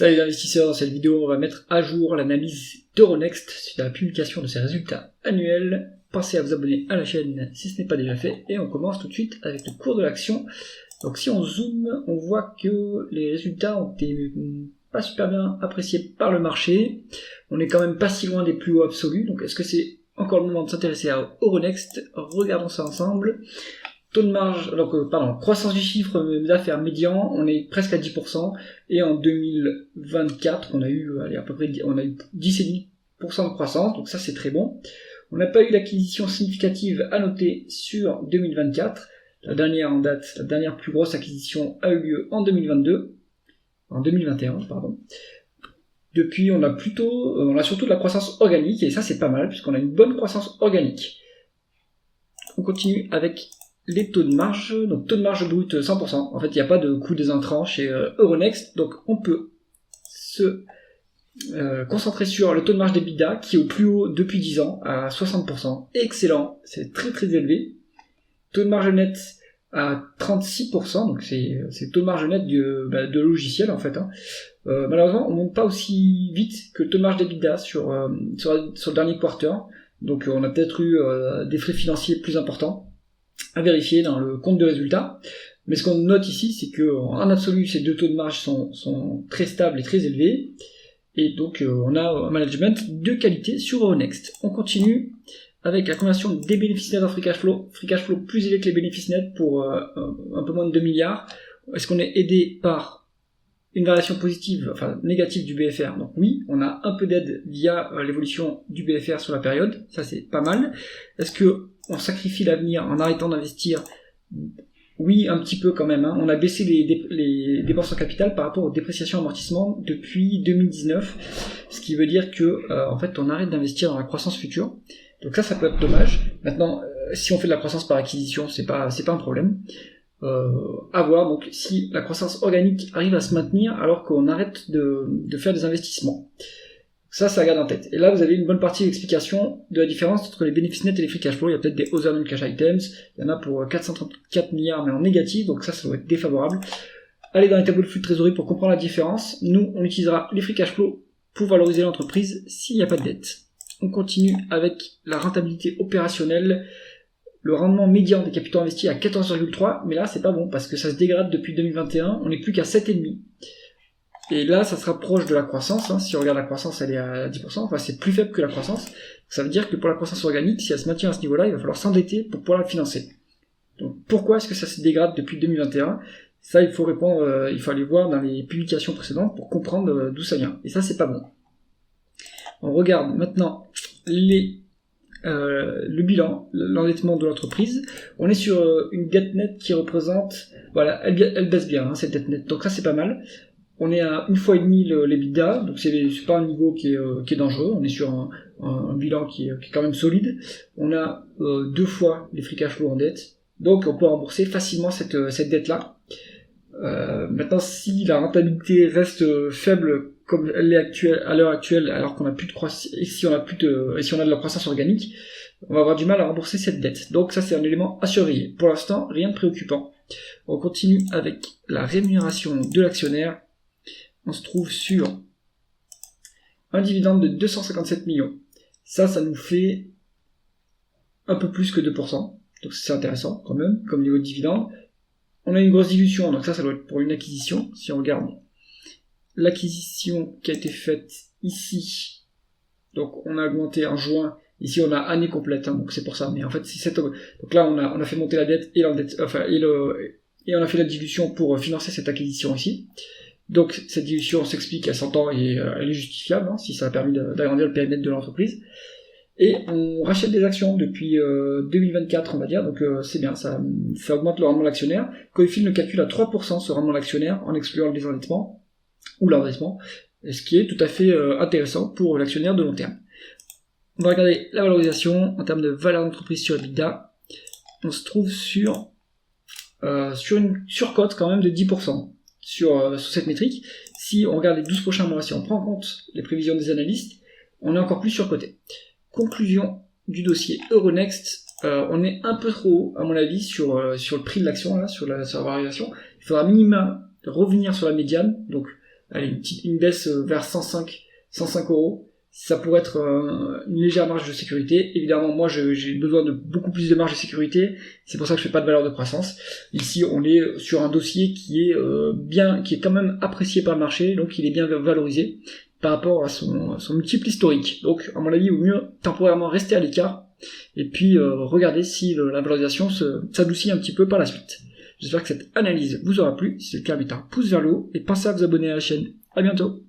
Salut les investisseurs, dans cette vidéo on va mettre à jour l'analyse d'Euronext suite à la publication de ses résultats annuels. Pensez à vous abonner à la chaîne si ce n'est pas déjà fait et on commence tout de suite avec le cours de l'action. Donc si on zoome, on voit que les résultats ont été pas super bien appréciés par le marché. On est quand même pas si loin des plus hauts absolus, donc est-ce que c'est encore le moment de s'intéresser à Euronext? Regardons ça ensemble. Taux de marge, croissance du chiffre d'affaires médian, on est presque à 10%, et en 2024, on a eu 10,5% de croissance, donc ça c'est très bon. On n'a pas eu d'acquisition significative à noter sur 2024, la dernière en date, la dernière plus grosse acquisition a eu lieu en 2021, pardon. Depuis, on a surtout de la croissance organique, et ça c'est pas mal, puisqu'on a une bonne croissance organique. On continue avec les taux de marge, donc taux de marge brut 100%. En fait, il n'y a pas de coût des intrants chez Euronext, donc on peut se concentrer sur le taux de marge d'EBITDA qui est au plus haut depuis 10 ans à 60%. Excellent, c'est très très élevé. Taux de marge net à 36%, donc c'est le taux de marge net de logiciel en fait. Malheureusement, on ne monte pas aussi vite que le taux de marge d'EBITDA sur le dernier quarter, donc on a peut-être eu des frais financiers plus importants à vérifier dans le compte de résultats. Mais ce qu'on note ici, c'est que en absolu, ces deux taux de marge sont très stables et très élevés. Et donc, on a un management de qualité sur Euronext. On continue avec la conversion des bénéfices nets en free cash flow. Free cash flow plus élevé que les bénéfices nets pour un peu moins de 2 milliards. Est-ce qu'on est aidé par une variation positive, enfin négative du BFR? Donc oui, on a un peu d'aide via l'évolution du BFR sur la période. Ça, c'est pas mal. Est-ce que on sacrifie l'avenir en arrêtant d'investir? Oui, un petit peu quand même. On a baissé les dépenses en capital par rapport aux dépréciations et amortissements depuis 2019, ce qui veut dire que en fait, on arrête d'investir dans la croissance future. Donc ça peut être dommage. Maintenant, si on fait de la croissance par acquisition, c'est pas un problème. À voir donc si la croissance organique arrive à se maintenir alors qu'on arrête de faire des investissements. Ça garde en tête. Et là, vous avez une bonne partie d'explication de la différence entre les bénéfices nets et les free cash flow. Il y a peut-être des other non-cash items. Il y en a pour 434 milliards, mais en négatif. Donc ça doit être défavorable. Allez dans les tableaux de flux de trésorerie pour comprendre la différence. Nous, on utilisera les free cash flow pour valoriser l'entreprise s'il n'y a pas de dette. On continue avec la rentabilité opérationnelle. Le rendement médian des capitaux investis à 14,3. Mais là, c'est pas bon parce que ça se dégrade depuis 2021. On n'est plus qu'à 7,5. Et là, ça se rapproche de la croissance. Si on regarde la croissance, elle est à 10%. Enfin, c'est plus faible que la croissance. Ça veut dire que pour la croissance organique, si elle se maintient à ce niveau-là, il va falloir s'endetter pour pouvoir la financer. Donc, pourquoi est-ce que ça se dégrade depuis 2021 ? Ça, il faut répondre, il faut aller voir dans les publications précédentes pour comprendre d'où ça vient. Et ça, c'est pas bon. On regarde maintenant le bilan, l'endettement de l'entreprise. On est sur une dette nette qui représente, voilà, elle baisse bien, cette dette nette. Donc ça, c'est pas mal. On est à 1,5 l'EBITDA, donc c'est pas un niveau qui est dangereux. On est sur un bilan qui est quand même solide. On a 2 fois les free cash flow en dette, donc on peut rembourser facilement cette dette-là. Maintenant, si la rentabilité reste faible comme elle est à l'heure actuelle, alors qu'on a plus de croissance, et si on a de la croissance organique, on va avoir du mal à rembourser cette dette. Donc ça, c'est un élément à surveiller. Pour l'instant, rien de préoccupant. On continue avec la rémunération de l'actionnaire. On se trouve sur un dividende de 257 millions. Ça nous fait un peu plus que 2%. Donc c'est intéressant quand même, comme niveau de dividende. On a une grosse dilution, donc ça doit être pour une acquisition. Si on regarde l'acquisition qui a été faite ici, donc on a augmenté en juin. Ici on a année complète, donc c'est pour ça. Mais en fait, donc là on a fait monter la dette et on a fait la dilution pour financer cette acquisition ici. Donc cette dilution s'explique, elle s'entend et elle est justifiable, si ça a permis d'agrandir le périmètre de l'entreprise. Et on rachète des actions depuis 2024, on va dire, donc c'est bien, ça augmente le rendement de l'actionnaire. Coifin le calcule à 3% ce rendement de l'actionnaire en excluant le désendettement ou l'endettement, ce qui est tout à fait intéressant pour l'actionnaire de long terme. On va regarder la valorisation en termes de valeur d'entreprise sur EBITDA. On se trouve sur une surcote quand même de 10%. Sur cette métrique. Si on regarde les 12 prochains mois, si on prend en compte les prévisions des analystes, on est encore plus surcoté. Conclusion du dossier Euronext, on est un peu trop haut, à mon avis, sur le prix de l'action, là, sur la valorisation. Il faudra minimum revenir sur la médiane, donc une baisse vers 105 euros. Ça pourrait être une légère marge de sécurité. Évidemment, moi, j'ai besoin de beaucoup plus de marge de sécurité. C'est pour ça que je fais pas de valeur de croissance. Ici, on est sur un dossier qui est qui est quand même apprécié par le marché, donc il est bien valorisé par rapport à son multiple historique. Donc, à mon avis, il vaut mieux temporairement rester à l'écart et puis regarder si la valorisation s'adoucit un petit peu par la suite. J'espère que cette analyse vous aura plu. Si c'est le cas, mettez un pouce vers le haut et pensez à vous abonner à la chaîne. À bientôt.